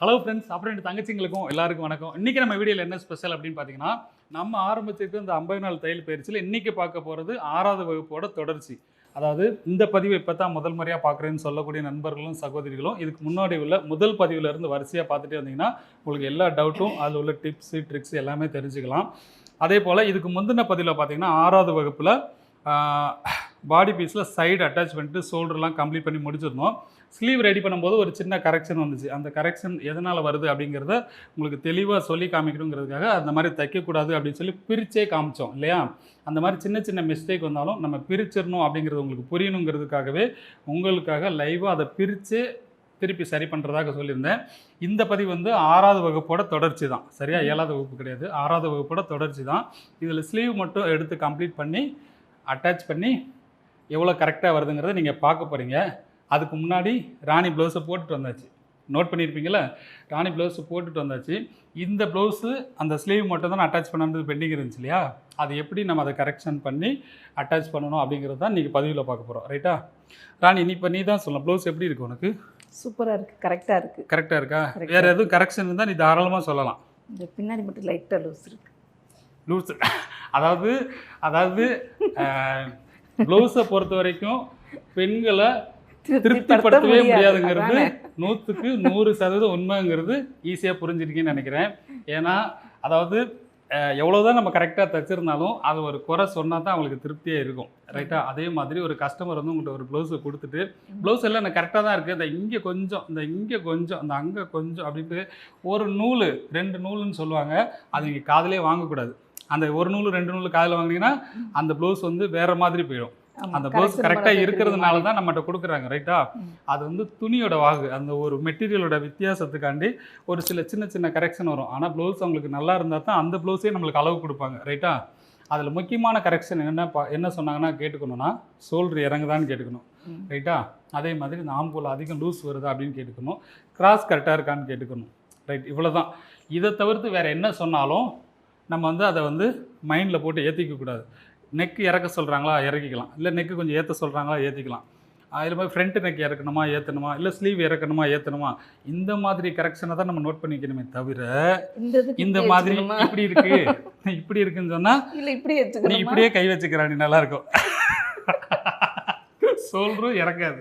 Hello friends, அப்புறம் என் தங்கச்சிங்களுக்கும் எல்லாருக்கும் வணக்கம். இன்றைக்கி நம்ம வீடியோவில் என்ன ஸ்பெஷல் அப்படின்னு பார்த்தீங்கன்னா, நம்ம ஆரம்பிச்சிருக்க இந்த 50 நாள் தையல் பயிற்சியில் இன்றைக்கி பார்க்க போகிறது 6வது வகுப்போட தொடர்ச்சி. அதாவது இந்த பதிவு இப்போ தான் முதல் முறையாக பார்க்குறேன்னு சொல்லக்கூடிய நண்பர்களும் சகோதரிகளும் இதுக்கு முன்னாடி உள்ள முதல் பதிவிலேருந்து வரிசையாக பார்த்துட்டே வந்தீங்கன்னா உங்களுக்கு எல்லா டவுட்டும் அதில் உள்ள டிப்ஸு ட்ரிக்ஸ் எல்லாமே தெரிஞ்சுக்கலாம். அதே போல் இதுக்கு முந்தின பதிவில் பார்த்தீங்கன்னா 6வது வகுப்பில் பாடி பீஸில் சைடு அட்டாச் பண்ணிட்டு ஷோல்டர்லாம் கம்ப்ளீட் பண்ணி முடிச்சிருந்தோம். ஸ்லீவ் ரெடி பண்ணும்போது ஒரு சின்ன கரெக்ஷன் வந்துச்சு. அந்த கரெக்ஷன் எதனால் வருது அப்படிங்கிறத உங்களுக்கு தெளிவாக சொல்லி காமிக்கணுங்கிறதுக்காக அந்த மாதிரி தைக்கக்கூடாது அப்படின்னு சொல்லி பிரித்தே காமிச்சோம் இல்லையா. அந்த மாதிரி சின்ன சின்ன மிஸ்டேக் வந்தாலும் நம்ம பிரிச்சிடணும் அப்படிங்கிறது உங்களுக்கு புரியணுங்கிறதுக்காகவே உங்களுக்காக லைவாக அதை பிரித்து திருப்பி சரி பண்ணுறதாக சொல்லியிருந்தேன். இந்த பதிவு வந்து 6வது வகுப்போட தொடர்ச்சி தான், சரியா? 7வது வகுப்பு கிடையாது, 6வது வகுப்போட தொடர்ச்சி தான். இதில் ஸ்லீவ் மட்டும் எடுத்து கம்ப்ளீட் பண்ணி அட்டாச் பண்ணி எவ்வளோ கரெக்டாக வருதுங்கிறத நீங்கள் பார்க்க போகிறீங்க. அதுக்கு முன்னாடி ராணி ப்ளவுஸை போட்டுட்டு வந்தாச்சு. நோட் பண்ணியிருப்பீங்களா? ராணி ப்ளவுஸு போட்டுட்டு வந்தாச்சு. இந்த ப்ளவுஸு அந்த ஸ்லீவ் மட்டும் தான் அட்டாச் பண்ணது பெண்டிங் இருந்துச்சு இல்லையா, அது எப்படி நம்ம அதை கரெக்ஷன் பண்ணி அட்டாச் பண்ணணும் அப்படிங்கிறது தான் இன்றைக்கி பதிவில் பார்க்க போகிறோம். ரைட்டா ராணி? இப்போ நீ தான் சொல்லலாம், ப்ளவுஸ் எப்படி இருக்குது உனக்கு? சூப்பராக இருக்குது, கரெக்டாக இருக்குது. கரெக்டாக இருக்கா? வேறு எதுவும் கரெக்ஷன் இருந்தால் நீ தாராளமாக சொல்லலாம். இந்த பின்னாடி மட்டும் லைட்டாக லூஸ் இருக்குது. லூஸ் அதாவது ப்ளவுஸை பொறுத்த வரைக்கும் பெண்களை திருப்திப்படுத்தவே முடியாதுங்கிறது 100க்கு 100% உண்மைங்கிறது ஈஸியாக புரிஞ்சிருக்கீங்கன்னு நினைக்கிறேன். ஏன்னா அதாவது எவ்வளோதான் நம்ம கரெக்டாக தைச்சிருந்தாலும் அது ஒரு குறை சொன்னால் தான் அவங்களுக்கு திருப்தியாக இருக்கும். ரைட்டா? அதே மாதிரி ஒரு கஸ்டமர் வந்து உங்கள்கிட்ட ஒரு ப்ளவுஸை கொடுத்துட்டு ப்ளவுஸ் எல்லாம் எனக்கு கரெக்டாக தான் இருக்குது, இந்த இங்கே கொஞ்சம் அந்த அங்கே கொஞ்சம் அப்படின்ட்டு ஒரு நூல் 2 நூலுன்னு சொல்லுவாங்க, அது நீங்கள் காதிலே வாங்கக்கூடாது. அந்த ஒரு நூல் 2 நூல் காதில் வாங்கினீங்கன்னா அந்த ப்ளவுஸ் வந்து வேறு மாதிரி போயிடும். அந்த ப்ளவுஸ் கரெக்டாக இருக்கிறதுனால தான் நம்மகிட்ட கொடுக்குறாங்க. ரைட்டா? அது வந்து துணியோட வாகு, அந்த ஒரு மெட்டீரியலோட வித்தியாசத்துக்காண்டி ஒரு சில சின்ன சின்ன கரெக்ஷன் வரும். ஆனால் ப்ளவுஸ் அவங்களுக்கு நல்லா இருந்தால் தான் அந்த ப்ளவுஸே நம்மளுக்கு அளவு கொடுப்பாங்க. ரைட்டா? அதில் முக்கியமான கரெக்ஷன் என்ன சொன்னாங்கன்னா கேட்டுக்கணும்னா, ஷோல்டர் இறங்குதான்னு கேட்டுக்கணும். ரைட்டா? அதே மாதிரி இந்த ஆம்பூல் அதிகம் லூஸ் வருதா அப்படின்னு கேட்டுக்கணும். கிராஸ் கரெக்டாக இருக்கான்னு கேட்டுக்கணும். ரைட்? இவ்வளோ தான். இதை தவிர்த்து வேறு என்ன சொன்னாலும் நம்ம வந்து அதை வந்து மைண்டில் போட்டு ஏற்றிக்கக்கூடாது. நெக்கு இறக்க சொல்கிறாங்களா இறக்கிக்கலாம், இல்லை நெக்கு கொஞ்சம் ஏற்ற சொல்கிறாங்களா ஏற்றிக்கலாம். அதில் மாதிரி ஃப்ரண்ட்டு நெக் இறக்கணுமா ஏற்றணுமா, இல்லை ஸ்லீவ் இறக்கணுமா ஏற்றணுமா, இந்த மாதிரி கரெக்ஷனை தான் நம்ம நோட் பண்ணிக்கணுமே தவிர இந்த மாதிரி இப்படி இருக்குது இப்படி இருக்குன்னு சொன்னால் இல்லை நீ இப்படியே கை வச்சுக்கிறா, நீ நல்லாயிருக்கும். சொல்றோம் இறக்காது.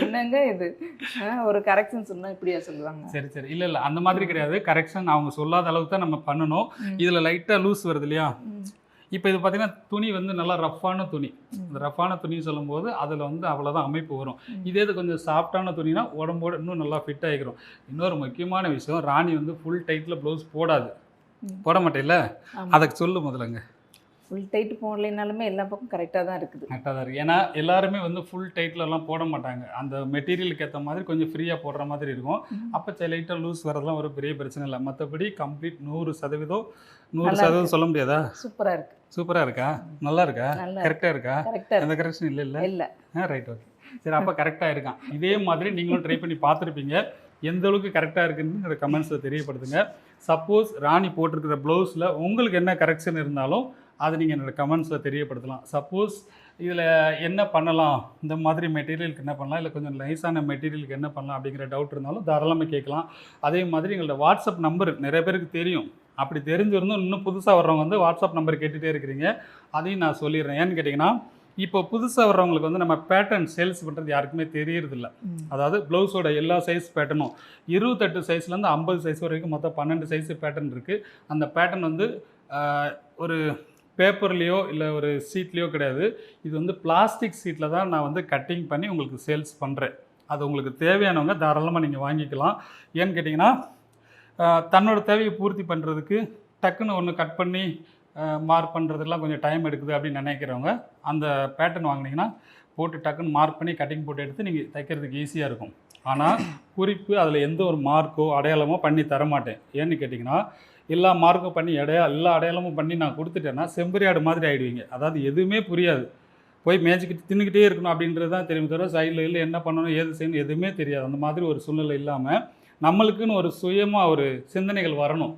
என்னங்க இது, ஒரு கரெக்ஷன் சொன்னால் இப்படியா சொல்லுவாங்க? சரி இல்லை அந்த மாதிரி கிடையாது. கரெக்ஷன் அவங்க சொல்லாத அளவுக்கு தான் நம்ம பண்ணணும். இதில் லைட்டாக லூஸ் வருது இல்லையா. இப்போ இது பார்த்தீங்கன்னா துணி வந்து நல்லா ரஃப்பான துணி. இந்த ரஃப்பான துணி சொல்லும்போது அதில் வந்து அவ்வளோதான் அமைப்பு வரும். இதே இது கொஞ்சம் சாஃப்டான துணினா உடம்போடு இன்னும் நல்லா ஃபிட் ஆகிக்கிறோம். இன்னொரு முக்கியமான விஷயம், ராணி வந்து ஃபுல் டைட்டில் ப்ளவுஸ் போடாது. போட மாட்டேல்ல, அதுக்கு சொல்லு முதலங்க. ஃபுல் டைட் போடலைனாலுமே எல்லா பக்கம் கரெக்டாக தான் இருக்குது. கரெக்டாக தான் இருக்குது. ஏன்னா எல்லாருமே வந்து ஃபுல் டைட்லலாம் போட மாட்டாங்க. அந்த மெட்டீரியலுக்கு ஏற்ற மாதிரி கொஞ்சம் ஃப்ரீயாக போடுற மாதிரி இருக்கும். அப்போ லைட்டாக லூஸ் வரதெல்லாம் ஒரு பெரிய பிரச்சனை இல்லை. மற்றபடி கம்ப்ளீட் 100% சொல்ல முடியாதா? சூப்பராக இருக்குது. சூப்பராக இருக்கா? நல்லா இருக்கா? கரெக்டாக இருக்கா? எந்த கரெக்ஷன் இல்லை. Right, okay. சரி, அப்போ கரெக்டாக இருக்கான். இதே மாதிரி நீங்களும் ட்ரை பண்ணி பார்த்துருப்பீங்க. எந்த அளவுக்கு கரெக்டாக இருக்குன்னு கமெண்ட்ஸில் தெரியப்படுத்துங்க. சப்போஸ் ராணி போட்டிருக்கிற ப்ளவுஸில் உங்களுக்கு என்ன கரெக்ஷன் இருந்தாலும் அதை நீங்கள் என்னோடய கமெண்ட்ஸில் தெரியப்படுத்தலாம். சப்போஸ் இதில் என்ன பண்ணலாம், இந்த மாதிரி மெட்டீரியலுக்கு என்ன பண்ணலாம், இல்லை கொஞ்சம் நைஸான மெட்டீரியலுக்கு என்ன பண்ணலாம் அப்படிங்கிற டவுட் இருந்தாலும் தாராளமாக கேட்கலாம். அதே மாதிரி எங்களோட வாட்ஸ்அப் நம்பர் நிறைய பேருக்கு தெரியும். அப்படி தெரிஞ்சிருந்தும் இன்னும் புதுசாக வர்றவங்க வந்து வாட்ஸ்அப் நம்பர் கேட்டுகிட்டே இருக்கிறீங்க. அதையும் நான் சொல்லிடுறேன். ஏன்னு கேட்டிங்கன்னா, இப்போ புதுசாக வர்றவங்களுக்கு வந்து நம்ம பேட்டர்ன் சேல்ஸ் பண்ணுறது யாருக்குமே தெரியறதில்ல. அதாவது ப்ளவுஸோட எல்லா சைஸ் பேட்டர்னும் 28 சைஸ்லேருந்து 50 சைஸ் வரைக்கும் மொத்தம் 12 சைஸு பேட்டர்ன் இருக்குது. அந்த பேட்டர்ன் வந்து ஒரு பேப்பர்லேயோ இல்லை ஒரு சீட்லேயோ கிடையாது. இது வந்து பிளாஸ்டிக் சீட்டில் தான் நான் வந்து கட்டிங் பண்ணி உங்களுக்கு சேல்ஸ் பண்ணுறேன். அது உங்களுக்கு தேவையானவங்க தாராளமாக நீங்கள் வாங்கிக்கலாம். ஏன்னு கேட்டிங்கன்னா, தன்னோட தேவையை பூர்த்தி பண்ணுறதுக்கு டக்குன்னு ஒன்று கட் பண்ணி மார்க் பண்ணுறதுலாம் கொஞ்சம் டைம் எடுக்குது அப்படின்னு நினைக்கிறவங்க அந்த பேட்டர்ன் வாங்கினீங்கன்னா போட்டு டக்குன்னு மார்க் பண்ணி கட்டிங் போட்டு எடுத்து நீங்கள் தைக்கிறதுக்கு ஈஸியாக இருக்கும். ஆனால் குறிப்பு அதில் எந்த ஒரு மார்க்கோ அடையாளமோ பண்ணி தரமாட்டேன். ஏன்னு கேட்டிங்கன்னா, எல்லா மார்க்கும் பண்ணி எல்லா அடையாளமும் பண்ணி நான் கொடுத்துட்டேன்னா செம்பரியாடு மாதிரி ஆகிடுவீங்க. அதாவது எதுவுமே புரியாது. போய் மேய்ச்சிக்கிட்டு தின்னுக்கிட்டே இருக்கணும் அப்படின்றது தான் தெரியும் தவிர சைடில் இல்லை என்ன பண்ணணும் ஏது செய்யணும் எதுவுமே தெரியாது. அந்த மாதிரி ஒரு சூழ்நிலை இல்லாமல் நம்மளுக்குன்னு ஒரு சுயமாக ஒரு சிந்தனைகள் வரணும்.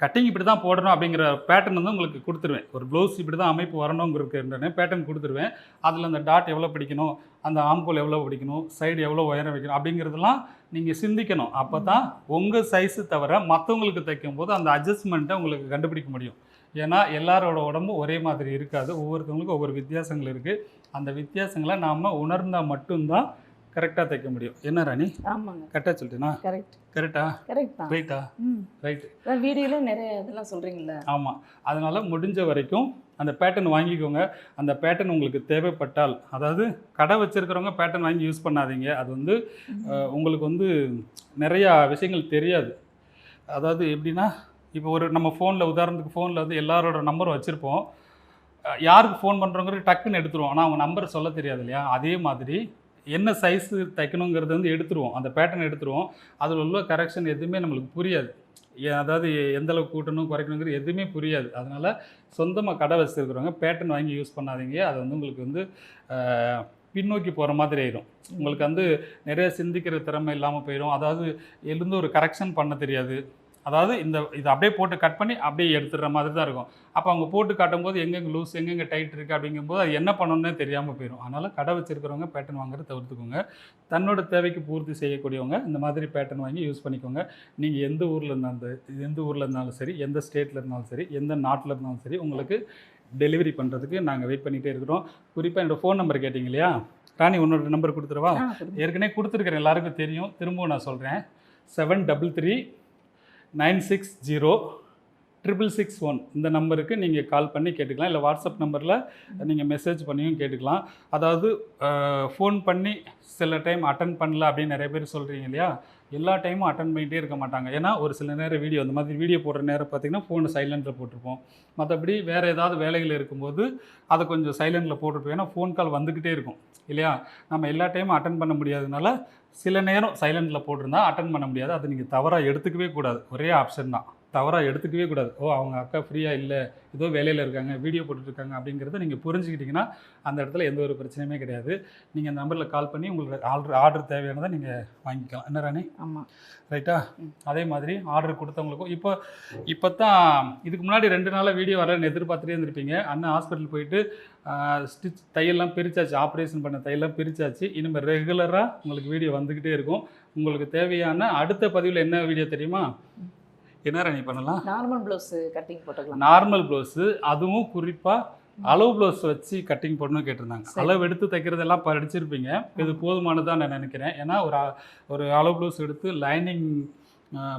கட்டிங் இப்படி தான் போடணும் அப்படிங்கிற பேட்டர்ன் வந்து உங்களுக்கு கொடுத்துருவேன். ஒரு ப்ளவுஸ் இப்படி தான் அமைப்பு வரணுங்கிறதுக்கு பேட்டர்ன் கொடுத்துருவேன். அதில் அந்த டாட் எவ்வளோ பிடிக்கணும், அந்த ஆம்கோல் எவ்வளோ பிடிக்கணும், சைடு எவ்வளோ உயரம் வைக்கணும் அப்படிங்கிறதெல்லாம் நீங்கள் சிந்திக்கணும். அப்போ தான் உங்கள் சைஸு தவிர மற்றவங்களுக்கு தைக்கும்போது அந்த அட்ஜஸ்ட்மெண்ட்டை உங்களுக்கு கண்டுபிடிக்க முடியும். ஏன்னா எல்லாரோட உடம்பும் ஒரே மாதிரி இருக்காது. ஒவ்வொருத்தவங்களுக்கும் ஒவ்வொரு வித்தியாசங்கள் இருக்குது. அந்த வித்தியாசங்களை நாம் உணர்ந்தால் மட்டும்தான் கரெக்டாக தைக்க முடியும். என்ன ராணி? ஆமாங்க. கரெக்டாக சொல்லிட்டேனா? கரெக்டா? கரெக்ட் தான். ரைட்டா? ரைட்டு. வீடியோல நிறைய இதெல்லாம் சொல்கிறீங்களா? ஆமாம். அதனால் முடிஞ்ச வரைக்கும் அந்த பேட்டர்ன் வாங்கிக்கோங்க. அந்த பேட்டர்ன் உங்களுக்கு தேவைப்பட்டால், அதாவது கடை வச்சுருக்கிறவங்க பேட்டர்ன் வாங்கி யூஸ் பண்ணாதீங்க. அது வந்து உங்களுக்கு வந்து நிறையா விஷயங்கள் தெரியாது. அதாவது எப்படின்னா, இப்போ ஒரு நம்ம ஃபோனில் உதாரணத்துக்கு ஃபோனில் வந்து எல்லாரோட நம்பரும் வச்சுருப்போம். யாருக்கு ஃபோன் பண்ணுறோங்கிறது டக்குன்னு எடுத்துருவோம். ஆனால் அவங்க நம்பர் சொல்ல தெரியாது இல்லையா? அதே மாதிரி என்ன சைஸு தைக்கணுங்கிறது வந்து எடுத்துருவோம். அந்த பேட்டர்ன் எடுத்துருவோம். அதில் உள்ள கரெக்ஷன் எதுவுமே நம்மளுக்கு புரியாது. அதாவது எந்த அளவுக்கு கூட்டணும் குறைக்கணுங்கிறது எதுவுமே புரியாது. அதனால் சொந்தமாக கடை வச்சுருக்கிறவங்க பேட்டர்ன் வாங்கி யூஸ் பண்ணாதீங்க. அது வந்து உங்களுக்கு வந்து பின்னோக்கி போகிற மாதிரி ஆயிடும். உங்களுக்கு வந்து நிறைய சிந்திக்கிற திறமை இல்லாமல் போயிடும். அதாவது எழுந்து ஒரு கரெக்ஷன் பண்ண தெரியாது. அதாவது இதை அப்படியே போட்டு கட் பண்ணி அப்படியே எடுத்துடுற மாதிரி தான் இருக்கும். அப்போ அவங்க போட்டு காட்டும்போது எங்கெங்கே லூஸ் எங்கெங்கே டைட் இருக்குது அப்படிங்கும்போது அது என்ன பண்ணணும்னே தெரியாமல் போயிடும். அதனால் கடை வச்சுருக்கிறவங்க பேட்டர்ன் வாங்குறத தவிர்த்துக்கோங்க. தன்னோட தேவைக்கு பூர்த்தி செய்யக்கூடியவங்க இந்த மாதிரி பேட்டர்ன் வாங்கி யூஸ் பண்ணிக்கோங்க. நீங்கள் எந்த ஊரில் இருந்தாலும் சரி, எந்த ஸ்டேட்டில் இருந்தாலும் சரி, எந்த நாட்டில் இருந்தாலும் சரி, உங்களுக்கு டெலிவரி பண்ணுறதுக்கு நாங்கள் வெயிட் பண்ணிகிட்டே இருக்கிறோம். குறிப்பாக என்னோடய ஃபோன் நம்பர் கேட்டிங்க இல்லையா ராணி? உன்னோட நம்பர் கொடுத்துருவா? ஏற்கனவே கொடுத்துருக்குறேன், எல்லாருக்கும் தெரியும். திரும்பவும் நான் சொல்கிறேன். 733-960-661 இந்த நம்பருக்கு நீங்கள் கால் பண்ணி கேட்டுக்கலாம். இல்லை வாட்ஸ்அப் நம்பரில் நீங்கள் மெசேஜ் பண்ணியும் கேட்டுக்கலாம். அதாவது ஃபோன் பண்ணி சில டைம் அட்டன் பண்ணல அப்படின்னு நிறைய பேர் சொல்கிறீங்க இல்லையா? எல்லா டைமும் அட்டன் பண்ணிகிட்டே இருக்க மாட்டாங்க. ஏன்னா ஒரு சில நேரம் வீடியோ அந்த மாதிரி வீடியோ போடுற நேரம் பார்த்திங்கன்னா ஃபோனை சைலண்டில் போட்டிருப்போம். மற்றபடி வேறு ஏதாவது வேலைகள் இருக்கும்போது அதை கொஞ்சம் சைலண்டில் போட்டிருப்போம். ஏன்னா ஃபோன் கால் வந்துக்கிட்டே இருக்கும் இல்லையா? நம்ம எல்லா டைமும் அட்டன் பண்ண முடியாததுனால சில நேரம் சைலண்டில் போட்டிருந்தா அட்டன் பண்ண முடியாது. அதை நீங்கள் தவறாக எடுத்துக்கவே கூடாது. ஒரே ஆப்ஷன் தான், தவறாக எடுத்துக்கவே கூடாது. ஓ அவங்க அக்கா ஃப்ரீயாக இல்லை, ஏதோ வேலையில் இருக்காங்க, வீடியோ போட்டுட்ருக்காங்க அப்படிங்கிறத நீங்கள் புரிஞ்சுக்கிட்டிங்கன்னா அந்த இடத்துல எந்த ஒரு பிரச்சனையுமே கிடையாது. நீங்கள் அந்த நம்பரில் கால் பண்ணி உங்களுக்கு ஆர்டர் தேவையானதை நீங்கள் வாங்கிக்கலாம். என்ன ராணி? ஆமாம். ரைட்டா? அதே மாதிரி ஆர்டர் கொடுத்தவங்களுக்கும் இப்போ தான் இதுக்கு முன்னாடி 2 நாளாக வீடியோ வரலன்னு எதிர்பார்த்துட்டே இருந்திருப்பீங்க. அண்ணன் ஹாஸ்பிட்டல் போயிட்டு தையெல்லாம் பிரித்தாச்சு, ஆப்ரேஷன் பண்ண தையெல்லாம் பிரித்தாச்சு. இனிமேல் ரெகுலராக உங்களுக்கு வீடியோ வந்துக்கிட்டே இருக்கும். உங்களுக்கு தேவையான அடுத்த பதிவில் என்ன வீடியோ தெரியுமா? என்ன ராணி பண்ணலாம்? நார்மல் ப்ளவுஸு கட்டிங் போட்டுக்கலாம். நார்மல் ப்ளவுஸு, அதுவும் குறிப்பாக அளவு ப்ளவுஸ் வச்சு கட்டிங் போடணும்னு கேட்டிருந்தாங்க. அளவு எடுத்து தைக்கிறதெல்லாம் படிச்சிருப்பீங்க. இது போதுமானதான் நான் நினைக்கிறேன். ஏன்னா ஒரு அளவு ப்ளவுஸ் எடுத்து லைனிங்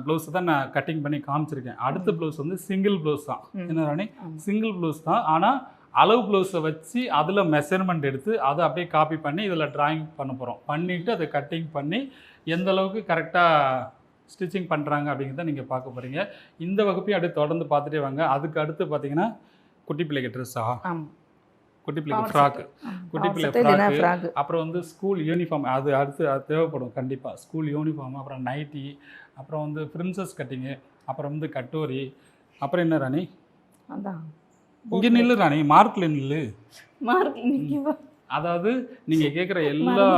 ப்ளவுஸை தான் நான் கட்டிங் பண்ணி காமிச்சிருக்கேன். அடுத்த ப்ளவுஸ் வந்து சிங்கிள் ப்ளவுஸ் தான். என்ன ராணி? சிங்கிள் ப்ளவுஸ் தான். ஆனால் அளவு ப்ளவுஸை வச்சு அதில் மெஷர்மெண்ட் எடுத்து அதை அப்படியே காப்பி பண்ணி இதில் ட்ராயிங் பண்ண போகிறோம். பண்ணிவிட்டு அதை கட்டிங் பண்ணி எந்த அளவுக்கு கரெக்டாக ஸ்டிச்சிங் பண்ணுறாங்க அப்படிங்கிறத நீங்கள் பார்க்க போகிறீங்க. இந்த வகுப்பையும் அப்படியே தொடர்ந்து பார்த்துட்டே வாங்க. அதுக்கு அடுத்து பார்த்தீங்கன்னா குட்டி பிள்ளைக்கு ட்ரெஸ்ஸா, குட்டி பிள்ளைக்கு ஃப்ராக்கு, குட்டி பிள்ளை ஃப்ராக்கு, அப்புறம் வந்து ஸ்கூல் யூனிஃபார்ம், அது அடுத்து அது தேவைப்படும் கண்டிப்பாக. ஸ்கூல் யூனிஃபார்ம், அப்புறம் நைட்டி, அப்புறம் வந்து பிரின்சஸ் கட்டிங்கு, அப்புறம் வந்து கட்டோரி, அப்புறம் என்ன ராணி? அதான் இங்கே நில்லு ராணி, மார்க்கில் நில்லு. அதாவது நீங்கள் கேட்குற எல்லா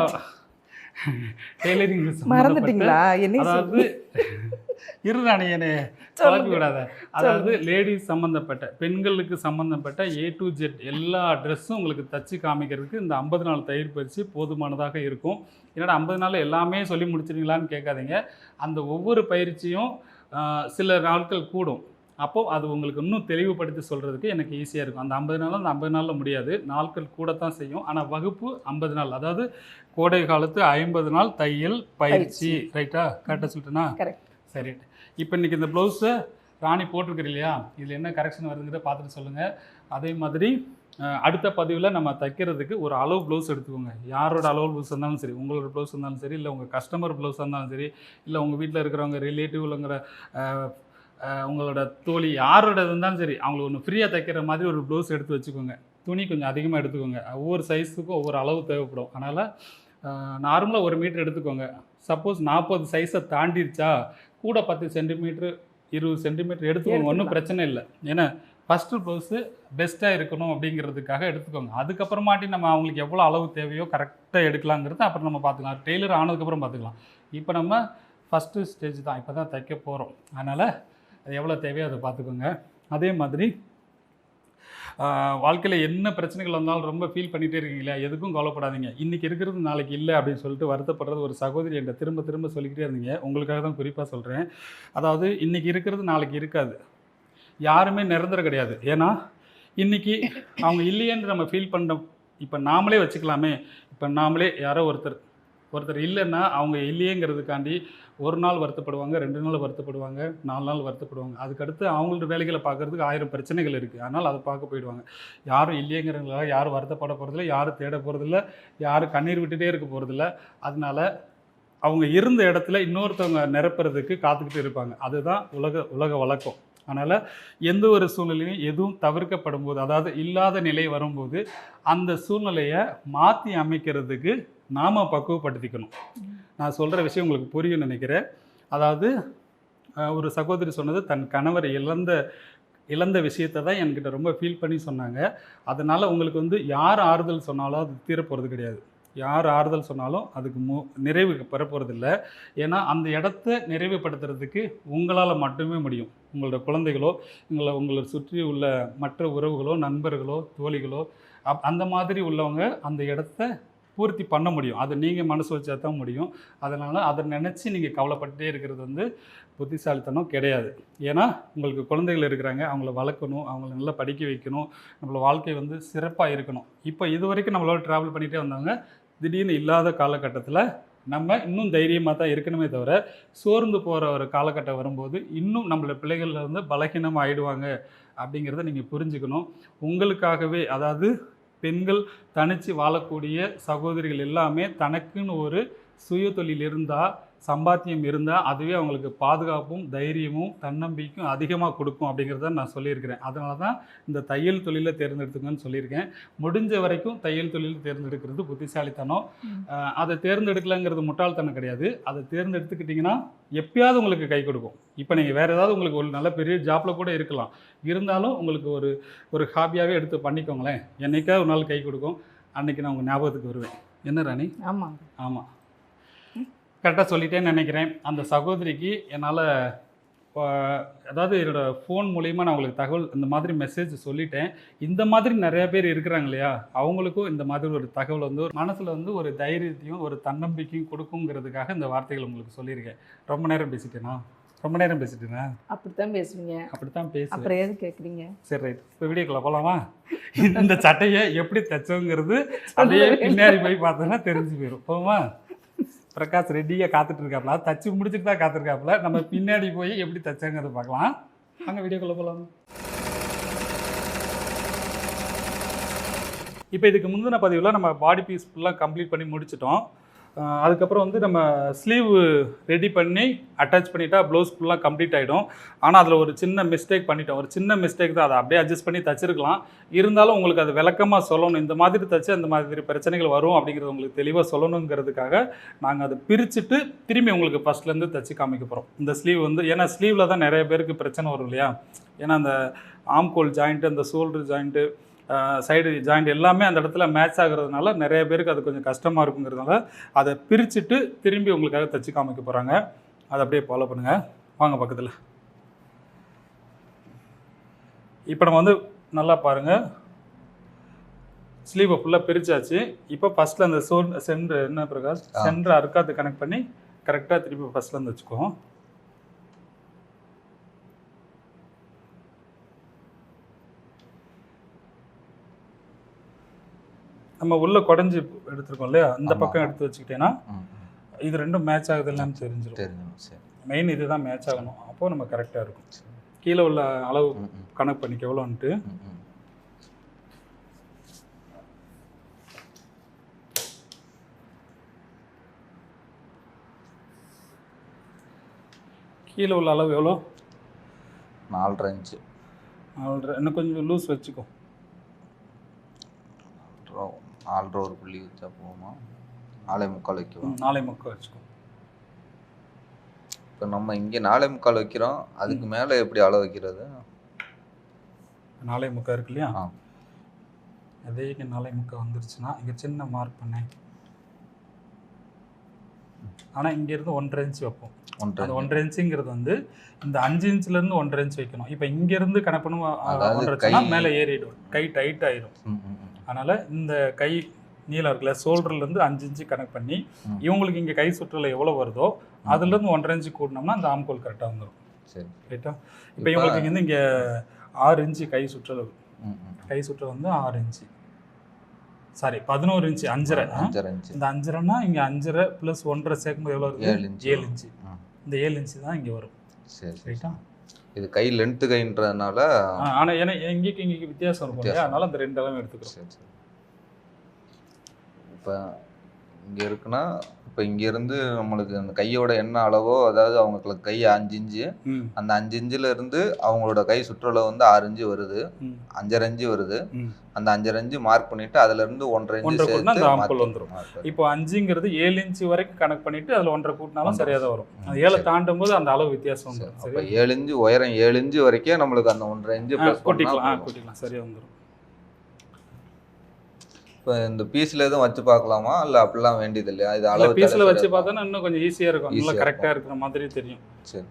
டெய்லரிங் மறந்துட்டீங்களா? அதாவது இரு ராணி, என்னை குழப்பி விடாத. அதாவது லேடிஸ் சம்மந்தப்பட்ட, பெண்களுக்கு சம்மந்தப்பட்ட A to Z எல்லா ட்ரெஸ்ஸும் உங்களுக்கு தச்சு காமிக்கிறதுக்கு இந்த 50 நாள் தையல் பயிற்சி போதுமானதாக இருக்கும். என்னடா 50 நாள் எல்லாமே சொல்லி முடிச்சிருங்களான்னு கேட்காதீங்க. அந்த ஒவ்வொரு பயிற்சியும் சில நாட்கள் கூடும். அப்போது அது உங்களுக்கு இன்னும் தெளிவுபடுத்தி சொல்கிறதுக்கு எனக்கு ஈஸியாக இருக்கும். அந்த 50 நாளும் அந்த 50 நாளில் முடியாது, நாட்கள் கூடத்தான் செய்யும். ஆனால் வகுப்பு 50 நாள், அதாவது கோடை காலத்து 50 நாள் தையல் பயிற்சி. ரைட்டா? கரெக்டாக சொல்லிட்டேன்னா? சரி. இப்போ இன்றைக்கி இந்த ப்ளவுஸை ராணி போட்டிருக்கிறீ இல்லையா? இதில் என்ன கரெக்ஷன் வருதுங்கிறத பார்த்துட்டு சொல்லுங்கள். அதே மாதிரி அடுத்த பதிவில் நம்ம தைக்கிறதுக்கு ஒரு அளவு ப்ளவுஸ் எடுத்துக்கோங்க. யாரோட அளவு ப்ளவுஸ் இருந்தாலும் சரி, உங்களோட ப்ளவுஸ் இருந்தாலும் சரி, இல்லை உங்கள் கஸ்டமர் ப்ளவுஸாக இருந்தாலும் சரி, இல்லை உங்கள் வீட்டில் இருக்கிறவங்க ரிலேட்டிவ்ங்கிற உங்களோட தோழி யாரோட இருந்தாலும் சரி, அவங்களுக்கு ஒன்று ஃப்ரீயாக தைக்கிற மாதிரி ஒரு ப்ளவுஸ் எடுத்து வச்சுக்கோங்க. துணி கொஞ்சம் அதிகமாக எடுத்துக்கோங்க. ஒவ்வொரு சைஸுக்கும் ஒவ்வொரு அளவு தேவைப்படும். அதனால் நார்மலாக 1 மீட்டர் எடுத்துக்கோங்க. சப்போஸ் 40 சைஸை தாண்டிடுச்சா கூட 10 சென்டிமீட்ரு 20 சென்டிமீட்டர் எடுத்துக்கோங்க, ஒன்றும் பிரச்சனை இல்லை. ஏன்னா ஃபஸ்ட்டு ப்ளவுஸு பெஸ்ட்டாக இருக்கணும் அப்படிங்கிறதுக்காக எடுத்துக்கோங்க. அதுக்கப்புறமாட்டி நம்ம அவங்களுக்கு எவ்வளோ அளவு தேவையோ கரெக்டாக எடுக்கலாங்கிறது அப்புறம் நம்ம பார்த்துக்கலாம். டெய்லர் ஆனதுக்கப்புறம் பார்த்துக்கலாம். இப்போ நம்ம ஃபஸ்ட்டு ஸ்டேஜ் தான், இப்போ தான் தைக்க போகிறோம். அதனால் அது எவ்வளோ தேவையோ அதை பார்த்துக்கோங்க. அதே மாதிரி வாழ்க்கையில் என்ன பிரச்சனைகள் வந்தாலும் ரொம்ப ஃபீல் பண்ணிகிட்டே இருக்கீங்களா, எதுக்கும் கவலைப்படாதீங்க. இன்றைக்கி இருக்கிறது நாளைக்கு இல்லை அப்படின்னு சொல்லிட்டு வருத்தப்படுறது ஒரு சகோதரி என்கிட்ட திரும்ப திரும்ப சொல்லிக்கிட்டே இருந்தீங்க. உங்களுக்காக தான் குறிப்பாக சொல்கிறேன். அதாவது இன்றைக்கி இருக்கிறது நாளைக்கு இருக்காது. யாருமே நிரந்தரம் கிடையாது. ஏன்னா இன்றைக்கி அவங்க இல்லையேன்னு நம்ம ஃபீல் பண்ண, இப்போ நாமளே வச்சுக்கலாமே, இப்போ நாமளே யாரோ ஒருத்தர் இல்லைன்னா அவங்க இல்லையேங்கிறதுக்காண்டி ஒரு நாள் வருத்தப்படுவாங்க, 2 நாள் வருத்தப்படுவாங்க, 4 நாள் வருத்தப்படுவாங்க. அதுக்கடுத்து அவங்களோட வேலைகளை பார்க்குறதுக்கு 1000 பிரச்சனைகள் இருக்குது. அதனால் அதை பார்க்க போயிடுவாங்க. யாரும் இல்லையேங்கிறவங்களாக யாரும் வருத்தப்பட போகிறதில்ல, யாரும் தேட போகிறதில்ல, யாரும் கண்ணீர் விட்டுட்டே இருக்க போகிறதில்ல. அதனால் அவங்க இருந்த இடத்துல இன்னொருத்தவங்க நிரப்புறதுக்கு காத்துக்கிட்டு இருப்பாங்க. அதுதான் உலக வழக்கம். அதனால் எந்த ஒரு சூழ்நிலையும் எதுவும் தவிர்க்கப்படும் போது, அதாவது இல்லாத நிலை வரும்போது அந்த சூழ்நிலையை மாற்றி அமைக்கிறதுக்கு நாம் பக்குவப்படுத்திக்கணும். நான் சொல்கிற விஷயம் உங்களுக்கு புரியும்னு நினைக்கிறேன். அதாவது ஒரு சகோதரி சொன்னது, தன் கணவர் இழந்த விஷயத்தை தான் என்கிட்ட ரொம்ப ஃபீல் பண்ணி சொன்னாங்க. அதனால் உங்களுக்கு யார் ஆறுதல் சொன்னாலும் அது தீரப்போகிறது கிடையாது. யார் ஆறுதல் சொன்னாலும் அதுக்கு நிறைவு பெறப்போகிறதில்ல. ஏன்னா அந்த இடத்த நிறைவுபடுத்துறதுக்கு உங்களால் மட்டுமே முடியும். உங்களோட குழந்தைகளோ, உங்களை சுற்றி உள்ள மற்ற உறவுகளோ, நண்பர்களோ, தோழிகளோ, அந்த மாதிரி உள்ளவங்க அந்த இடத்த பூர்த்தி பண்ண முடியும். அது நீங்கள் மனசு வச்சா தான் முடியும். அதனால் அதை நினச்சி நீங்கள் கவலைப்பட்டுட்டே இருக்கிறது புத்திசாலித்தனம் கிடையாது. ஏன்னா உங்களுக்கு குழந்தைகள் இருக்கிறாங்க, அவங்கள வளர்க்கணும், அவங்கள நல்லா படிக்க வைக்கணும், நம்மளோட வாழ்க்கை சிறப்பாக இருக்கணும். இப்போ இது வரைக்கும் நம்மளோட ட்ராவல் பண்ணிகிட்டே வந்தாங்க. திடீர்னு இல்லாத காலகட்டத்தில் நம்ம இன்னும் தைரியமாக தான் இருக்கணுமே தவிர, சோர்ந்து போகிற ஒரு காலகட்டம் வரும்போது இன்னும் நம்மளோட பிள்ளைகள் பலகீனமாக ஆகிடுவாங்க அப்படிங்கிறத நீங்கள் புரிஞ்சுக்கணும். உங்களுக்காகவே, அதாவது பெண்கள் தனித்து வாழக்கூடிய சகோதரிகள் எல்லாமே தனக்குன்னு ஒரு சுய தொழில் இருந்தால், சம்பாத்தியம் இருந்தால் அதுவே அவங்களுக்கு பாதுகாப்பும் தைரியமும் தன்னம்பிக்கையும் அதிகமாக கொடுக்கும் அப்படிங்கிறத நான் சொல்லியிருக்கிறேன். அதனால தான் இந்த தையல் தொழிலை தேர்ந்தெடுத்துங்கன்னு சொல்லியிருக்கேன். முடிஞ்ச வரைக்கும் தையல் தொழில் தேர்ந்தெடுக்கிறது புத்திசாலித்தனம். அதை தேர்ந்தெடுக்கலைங்கிறது முட்டாள்தனம் கிடையாது. அதை தேர்ந்தெடுத்துக்கிட்டிங்கன்னா எப்பயாவது உங்களுக்கு கை கொடுக்கும். இப்போ நீங்கள் வேறு ஏதாவது உங்களுக்கு ஒரு நல்ல பெரிய ஜாப்பில் கூட இருக்கலாம். இருந்தாலும் உங்களுக்கு ஒரு ஹாபியாகவே எடுத்து பண்ணிக்கோங்களேன். என்னைக்காவது ஒரு நாள் கை கொடுக்கும். அன்றைக்கி நான் உங்கள் ஞாபகத்துக்கு வருவேன். என்ன ராணி? ஆமாம் ஆமாம், கரெக்டாக சொல்லிட்டேன்னு நினைக்கிறேன். அந்த சகோதரிக்கு என்னால், அதாவது என்னோடய ஃபோன் மூலிமா நான் உங்களுக்கு தகவல் இந்த மாதிரி மெசேஜ் சொல்லிட்டேன். இந்த மாதிரி நிறையா பேர் இருக்கிறாங்க இல்லையா, அவங்களுக்கும் இந்த மாதிரி ஒரு தகவல் ஒரு மனசில் ஒரு தைரியத்தையும் ஒரு தன்னம்பிக்கையும் கொடுக்குங்கிறதுக்காக இந்த வார்த்தைகள் உங்களுக்கு சொல்லியிருக்கேன். ரொம்ப நேரம் பேசிட்டேனா? அப்படித்தான் பேசுவீங்க. அப்படித்தான் பேசுவேன். அப்புறம் எது கேட்குறீங்க? சரி, ரைட். இப்போ வீடியோக்குள்ள போகலாமா? இந்த சட்டையை எப்படி தைச்சோங்கிறது அப்படியே பின்னாடி போய் பார்த்தோன்னா தெரிஞ்சு போயிடும். போமா? பிரகாஷ் ரெடியாக காத்துட்டு இருக்காப்புல, தச்சு முடிச்சுட்டு தான் காத்திருக்காப்புல. நம்ம பின்னாடி போய் எப்படி தைச்சாங்கிறத பார்க்கலாம். அங்கே வீடியோக்குள்ளே போகலாம். இப்போ இதுக்கு முந்தின பதிவில் நம்ம பாடி பீஸ் ஃபுல்லாக கம்ப்ளீட் பண்ணி முடிச்சிட்டோம். அதுக்கப்புறம் நம்ம ஸ்லீவ் ரெடி பண்ணி அட்டாச் பண்ணிட்டா ப்ளவுஸ் ஃபுல்லாக கம்ப்ளீட் ஆகிடும். ஆனால் அதில் ஒரு சின்ன மிஸ்டேக் பண்ணிட்டோம். ஒரு சின்ன மிஸ்டேக் தான், அதை அப்படியே அட்ஜஸ்ட் பண்ணி தச்சிருக்கலாம். இருந்தாலும் உங்களுக்கு அது விளக்கமாக சொல்லணும், இந்த மாதிரி தச்சு அந்த மாதிரி பிரச்சனைகள் வரும் அப்படிங்கிறது உங்களுக்கு தெளிவாக சொல்லணுங்கிறதுக்காக நாங்கள் அதை பிரிச்சுட்டு திரும்பி உங்களுக்கு ஃபஸ்ட்லேருந்து தச்சு காமிக்க போகிறோம். இந்த ஸ்லீவ் ஏன்னா ஸ்லீவில் தான் நிறைய பேருக்கு பிரச்சனை வரும் இல்லையா. ஏன்னா அந்த ஆம்கோல் ஜாயிண்ட்டு, அந்த ஷோல்டர் ஜாயிண்ட்டு, சைடு ஜாயிண்ட் எல்லாமே அந்த இடத்துல மேட்ச் ஆகிறதுனால நிறைய பேருக்கு அது கொஞ்சம் கஷ்டமாக இருக்குங்கிறதுனால அதை பிரிச்சுட்டு திரும்பி உங்களுக்காக தைச்சி காமிக்க போகிறாங்க. அதை அப்படியே ஃபாலோ பண்ணுங்கள். வாங்க பக்கத்தில். இப்போ நம்ம நல்லா பாருங்கள், ஸ்லீவை ஃபுல்லாக பிரித்தாச்சு. இப்போ ஃபஸ்ட்டில் அந்த சென்ட்ரு என்ன பிரகாஷ், சென்ட்ரு அறுக்காத்து கனெக்ட் பண்ணி கரெக்டாக திருப்பி ஃபஸ்ட்லேருந்து வச்சுக்குவோம். நம்ம உள்ள குடஞ்சி எடுத்துருக்கோம் இல்லையா, இந்த பக்கம் எடுத்து வச்சுக்கிட்டேன்னா இது ரெண்டும் மேட்ச் ஆகுது இல்லைன்னு தெரிஞ்சிடும். மெயின் இது தான் மேட்ச் ஆகணும். அப்போது நம்ம கரெக்டாக இருக்கும். கீழே உள்ள அளவு கணக்கு பண்ணிக்க எவ்வளோன்ட்டு. கீழே உள்ள அளவு எவ்வளோ? 4.5 இன்ச்சு. 4.5. இன்னும் கொஞ்சம் லூஸ் வச்சுக்கோ. 4.5 ஒரு புள்ளி வச்சா போகுமா? 4.75 வைக்குவோம். 4.75 வச்சுக்கோ. இப்போ நம்ம இங்கே 4.75 வைக்கிறோம், அதுக்கு மேலே எப்படி அளவு வைக்கிறது? 4.75 இருக்கு இல்லையா, அதே இங்கே 4.75 வந்துருச்சுன்னா இங்கே சின்ன மார்க் பண்ணேன். ஆனால் இங்கேருந்து 1.5 இன்ச் வைப்போம். அந்த 1.5 1.5 இன்ச்சுங்கிறது வந்து இந்த 5 இன்ச்லேருந்து 1.5 இன்ச் வைக்கணும். இப்போ இங்கேருந்து கணக்கு பண்ணுவோம், அதாவது 1.5 மேலே ஏறிடும், கை டைட் ஆயிடும். அதனால் இந்த கை நீளம் இருக்குல்ல, ஷோல்டர்லேருந்து 5 இன்ச்சு கனெக்ட் பண்ணி இவங்களுக்கு இங்கே கை சுற்றல எவ்வளோ வருதோ அதுலேருந்து 1.5 இன்ச்சு கூட்டினோம்னா அந்த ஆம்கோல் கரெக்டாக வந்துடும். சரி, ரைட்டா? இப்போ இவங்களுக்கு வந்து இங்கே 6 இன்ச்சு கை சுற்றல், கை சுற்றல் வந்து 6 இன்ச்சு, சாரி 11 இன்ச்சு, 5.5 இன்ச்சு. இந்த 5.5னா இங்கே 5.5 ப்ளஸ் 1.5 சேர்க்கும்போது எவ்வளோ இருக்குது? 7 இன்ச்சு. இந்த 7 இன்ச்சு தான் இங்கே வரும். சரி, ரைட்டா? இது கை லென்த்து கைன்றதுனால. ஆனால் ஏன்னா இங்கேக்கு வித்தியாசம் இருக்கும் இல்லையா, அதனால அந்த 2 அளவு எடுத்துக்கிறோம். சரி சரி. இப்போ இங்கே இருக்குன்னா இப்போ இங்கேருந்து நம்மளுக்கு அந்த கையோட என்ன அளவோ, அதாவது அவங்களுக்கு கை 5 இன்ச்சு, அந்த 5 இன்ச்சில் இருந்து அவங்களோட கை சுற்றளவு வந்து 6 இன்ச்சு வருது, 5.5 இன்ச்சு வருது. அந்த 5.5 இன்ச்சு மார்க் பண்ணிட்டு அதுலேருந்து 1.5 இன்ச்சு சேர்த்து அந்த ஆம்கோல் வந்துடும். இப்போ 5ங்கிறது 7 இன்ச்சு வரைக்கும் கனெக்ட் பண்ணிட்டு அதில் 1.5 கூட்டினாலும் சரியாக தான் வரும். அது 7 தாண்டும் போது அந்த அளவு வித்தியாசம் வந்துடும். அப்போ 7 இன்ச்சு உயரம், 7 இன்ச்சு வரைக்கும் நம்மளுக்கு அந்த 1.5 இன்ச்சு கூட்டிக்கலாம், சரியாக வந்துடும். இப்போ இந்த பீஸில் எதுவும் வச்சு பார்க்கலாமா, இல்லை அப்படிலாம் வேண்டியது இல்லையா? இது அளவு பீஸில் வச்சு பார்த்தோன்னா இன்னும் கொஞ்சம் ஈஸியாக இருக்கும், நல்லா கரெக்டாக இருக்கிற மாதிரி தெரியும். சரி,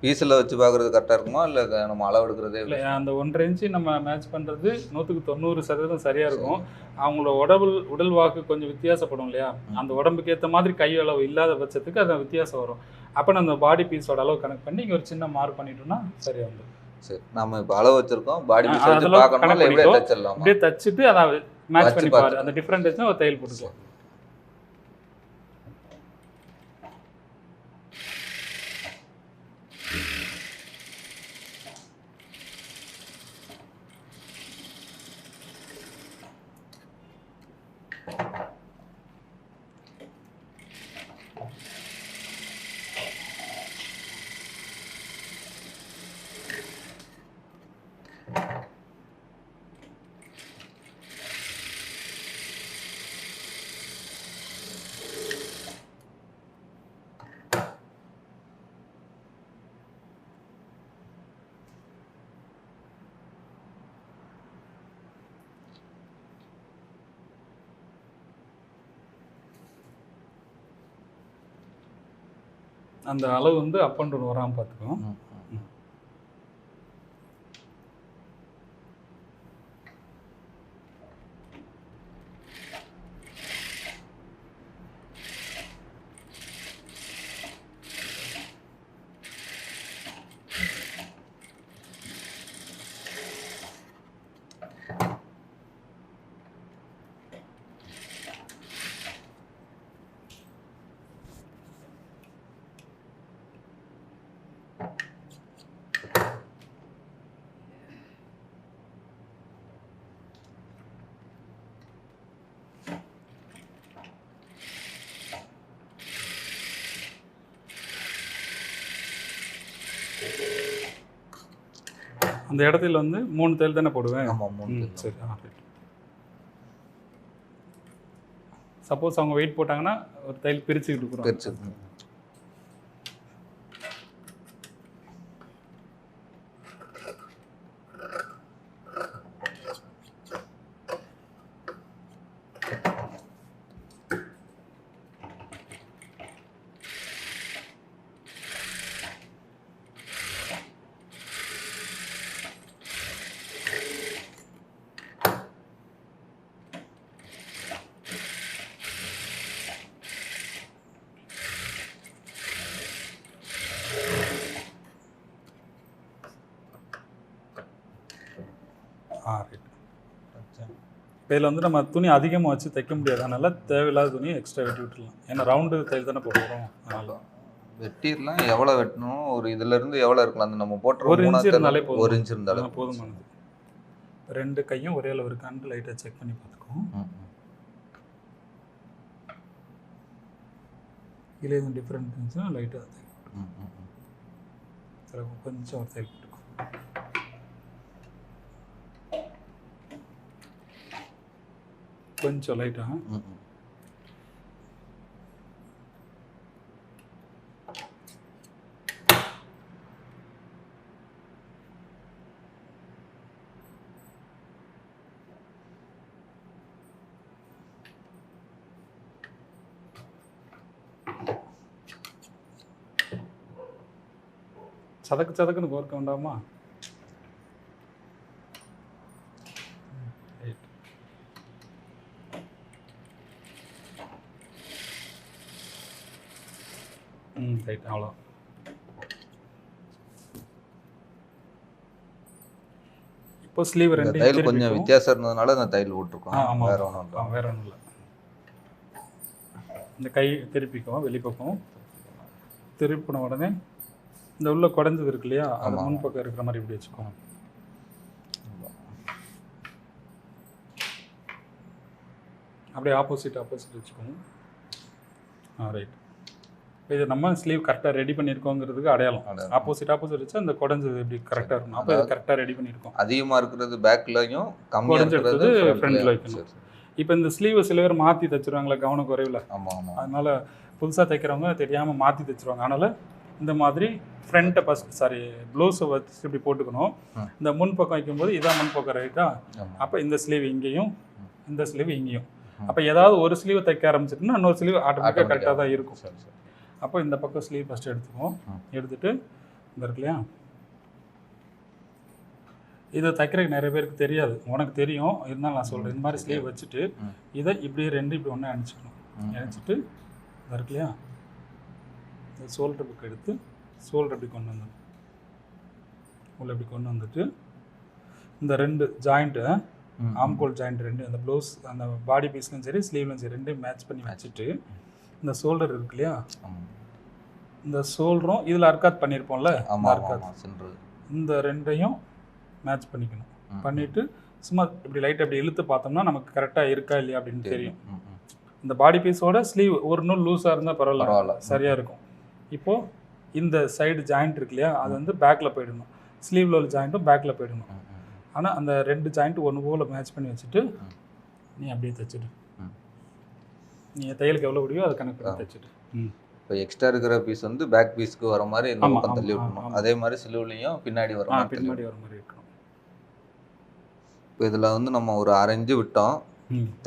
பீஸில் வச்சு பார்க்குறது கரெக்டாக இருக்குமா, இல்லை நம்ம அளவு எடுக்கிறதே? இல்லை, அந்த 1.5 இன்ச்சு நம்ம மேட்ச் பண்ணுறது 100% சரியாக இருக்கும். அவங்களோட உடல் வாக்கு கொஞ்சம் வித்தியாசப்படும் இல்லையா, அந்த உடம்புக்கு ஏற்ற மாதிரி கை அளவு இல்லாத பட்சத்துக்கு அது வித்தியாசம் வரும். அப்போ நம்ம அந்த பாடி பீஸோட அளவு கனெக்ட் பண்ணி இங்கே ஒரு சின்ன மார்க் பண்ணிட்டோம்னா சரியாக வந்துடும். சரி, நம்ம இப்போ அளவு வச்சுருக்கோம், பாடி பீஸ் வச்சு பார்க்கணும், இல்லை எப்படியே தச்சிடலாம்? அப்படியே தச்சுட்டு அதை மேட்ச் பண்ணி பாரு, அந்த டிஃப்ரெண்ட் வச்சுன்னா ஒரு தையல் போட்டுக்கலாம். அந்த அளவு வந்து அப் அண்ட் டவுன் வராமல் பார்த்துக்கோம். அந்த இடத்துல வந்து 3 தையல் தானே போடுவேன். ஆமாம், 3. சரி, சப்போஸ் அவங்க வெயிட் போட்டாங்கன்னா ஒரு தையல் பிரிச்சுக்கிட்டு இருக்கிறோம். இதில் வந்து நம்ம துணி அதிகமாக வச்சு தைக்க முடியாது, அதனால தேவையில்லாத துணியை எக்ஸ்ட்ரா வெட்டி விட்டுடலாம். ஏன்னா ரவுண்டு தையல் தானே போடுறோம், அதனால வெட்டிடலாம். எவ்வளோ வெட்டணும், ஒரு இதுலேருந்து எவ்வளோ இருக்கலாம், அந்த நம்ம போட்டு 1 இன்ச் இருந்தாலே போதும். 1 இன்ச் இருந்தாலே போதுமானது. 2 கையும் ஒரே அளவு இருக்கான்னு லைட்டாக செக் பண்ணி பார்த்துக்கோம். இல்லை எதுவும் டிஃப்ரெண்ட் இருந்துச்சுன்னா லைட்டாக கொஞ்சம் ஒரு தையல் போட்டுக்கோ. கொஞ்சம் லைட்டாக சதக்கு சதக்குன்னு கோர்க்க வேண்டாமா? ரைட். ரைட், அவ்வளோ. இப்போ ஸ்லீவ் இந்த ரெண்டு தையல் கொஞ்சம் வித்தியாசம் இருந்ததுனால இந்த தையல் விட்டுருக்கோம். வேற ஒன்றும் வேற ஒன்றும் இல்லை. இந்த கை திருப்பிக்கும் வெளிப்பக்கம், திருப்பின உடனே இந்த உள்ள குடஞ்சது இருக்கு இல்லையா, அது முன்பக்கம் இருக்கிற மாதிரி இப்படி வச்சுக்கோங்க. அப்படியே ஆப்போசிட் வச்சுக்கோங்க. ரைட். இது நம்ம ஸ்லீவ் கரெக்டாக ரெடி பண்ணியிருக்கோங்கிறதுக்கு அடையாளம். ஆப்போசிட் வச்சு அந்த குடஞ்சது எப்படி கரெக்டாக இருக்கும். அப்போ இது கரெக்டாக ரெடி பண்ணியிருக்கோம். அதிகமாக இருக்கிறது பேக்லையும், குடஞ்செடுத்தது ஃப்ரண்ட்டில் வைக்கணும். இப்போ இந்த ஸ்லீவை சில பேர் மாற்றி தைச்சிருவாங்களே கவனம் குறைவில். அதனால் புதுசாக தைக்கிறவங்க தெரியாமல் மாற்றி தைச்சிருவாங்க. அதனால் இந்த மாதிரி ஃப்ரண்ட்டை ப்ளவுஸை வச்சு இப்படி போட்டுக்கணும். இந்த முன்பக்கம் வைக்கும்போது இதான் முன்பக்கம் ரைட்டா. அப்போ இந்த ஸ்லீவ் இங்கேயும், இந்த ஸ்லீவ் இங்கேயும். அப்போ ஏதாவது ஒரு ஸ்லீவ் தைக்க ஆரம்பிச்சிட்டுன்னா இன்னொரு ஸ்லீவ் ஆட்டோமேட்டிக்காக கரெக்டாக தான் இருக்கும். அப்போ இந்த பக்கம் ஸ்லீவ் ஃபஸ்ட்டு எடுத்துக்குவோம். எடுத்துகிட்டு இந்த இருக்கு இல்லையா, இதை தைக்கிறதுக்கு நிறைய பேருக்கு தெரியாது. உனக்கு தெரியும், இருந்தாலும் நான் சொல்கிறேன். இந்த மாதிரி ஸ்லீவ் வச்சுட்டு இதை இப்படி ரெண்டு இப்படி ஒன்றா அணிச்சிக்கணும். அணிச்சிட்டு இந்த இருக்கு இல்லையா, இந்த ஷோல்டர் புக் எடுத்து ஷோல்டர் இப்படி கொண்டு வந்துடணும். உள்ள இப்படி கொண்டு வந்துட்டு இந்த ரெண்டு ஜாயிண்ட்டு, ஆம்கோல் ஜாயிண்ட் ரெண்டு, அந்த ப்ளவுஸ் அந்த பாடி பீஸ்லையும் சரி ஸ்லீவ்லையும் சரி ரெண்டையும் மேட்ச் பண்ணி வச்சுட்டு இந்த ஷோல்டர் இருக்கு இல்லையா, இந்த ஷோல்டரும் இதில் அர்க்காத் பண்ணியிருப்போம்ல, இந்த ரெண்டையும் மேட்ச் பண்ணிக்கணும். பண்ணிவிட்டு சும்மா இப்படி லைட் அப்படி இழுத்து பார்த்தோம்னா நமக்கு கரெக்டாக இருக்கா இல்லையா அப்படின்னு தெரியும். இந்த பாடி பீஸோட ஸ்லீவ் ஒரு நூல் லூஸாக இருந்தால் பரவாயில்ல, சரியாக இருக்கும். இப்போது இந்த சைடு ஜாயிண்ட் இருக்கு இல்லையா, அது வந்து பேக்கில் போயிடணும். ஸ்லீவில் உள்ள ஜாயிண்ட்டும் பேக்கில் போயிடணும். ஆனால் அந்த ரெண்டு ஜாயிண்ட் ஒன்று போல் மேட்ச் பண்ணி வச்சுட்டு நீ அப்படியே தைச்சிடு. நீ தையலுக்கு எவ்வளோ முடியோ அதை கணக்கு பண்ணி தைச்சிடு. இப்போ எக்ஸ்ட்ரா இருக்கிற பீஸ் வந்து பேக் பீஸ்க்கு வர மாதிரி தள்ளி விடணும். அதே மாதிரி ஸ்லீவ்லையும் பின்னாடி வர மாதிரி இருக்கணும். இப்போ இதில் வந்து நம்ம ஒரு 1/2 இன்ச்சு விட்டோம்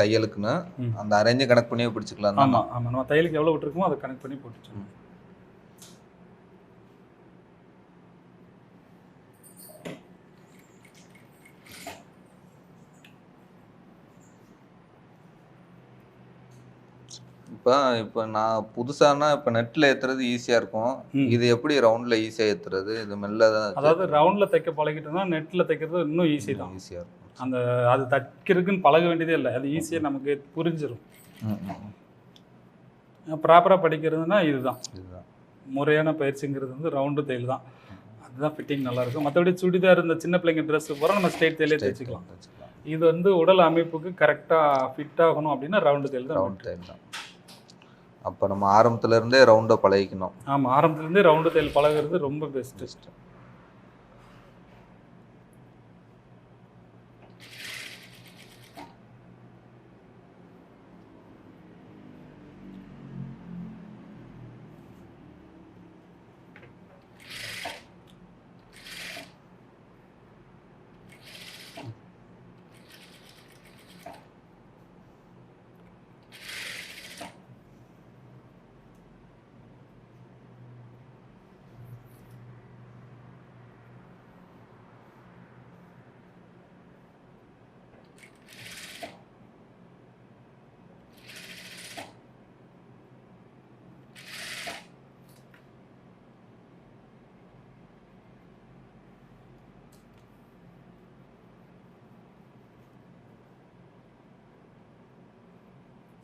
தையலுக்குன்னு, அந்த 1/2 இன்ச்சு கணக்கு பண்ணி பிடிச்சிக்கலாம். ஆமாம் ஆமாம், நம்ம தையலுக்கு எவ்வளோ விட்டுருக்கோமோ அதை கணக்கு பண்ணி போட்டுச்சோம். இப்போ நான் புதுசானா இப்போ நெட்டில் ஏற்றுறது ஈஸியாக இருக்கும். இது எப்படி ரவுண்டில் ஈஸியாக ஏற்றுறது? இது மெல்ல தான். அதாவது ரவுண்டில் தைக்க பழகிட்டோம்னா நெட்டில் தைக்கிறது இன்னும் ஈஸி தான். ஈஸியாக இருக்கும். அந்த அது தைக்கிறதுக்குன்னு பழக வேண்டியதே இல்லை, அது ஈஸியாக நமக்கு புரிஞ்சிடும். ப்ராப்பராக படிக்கிறதுனா இதுதான் முறையான பயிற்சிங்கிறது வந்து ரவுண்டு தையல் தான். அதுதான் ஃபிட்டிங் நல்லாயிருக்கும். மற்றபடி சுடிதார் இந்த சின்ன பிள்ளைங்க ட்ரெஸ்ஸு போகிற நம்ம ஸ்ட்ரெயிட் தையலே தைச்சிக்கலாம். இது வந்து உடல் அமைப்புக்கு கரெக்டாக ஃபிட் ஆகணும் அப்படின்னா ரவுண்டு தையல் தான். ரவுண்டு தையல் தான். அப்போ நம்ம ஆரம்பத்துலேருந்தே ரவுண்டை பழகிக்கணும். ஆமாம், ஆரம்பத்துலேருந்தே ரவுண்டு தையல் பழகிறது ரொம்ப பெஸ்ட்டு.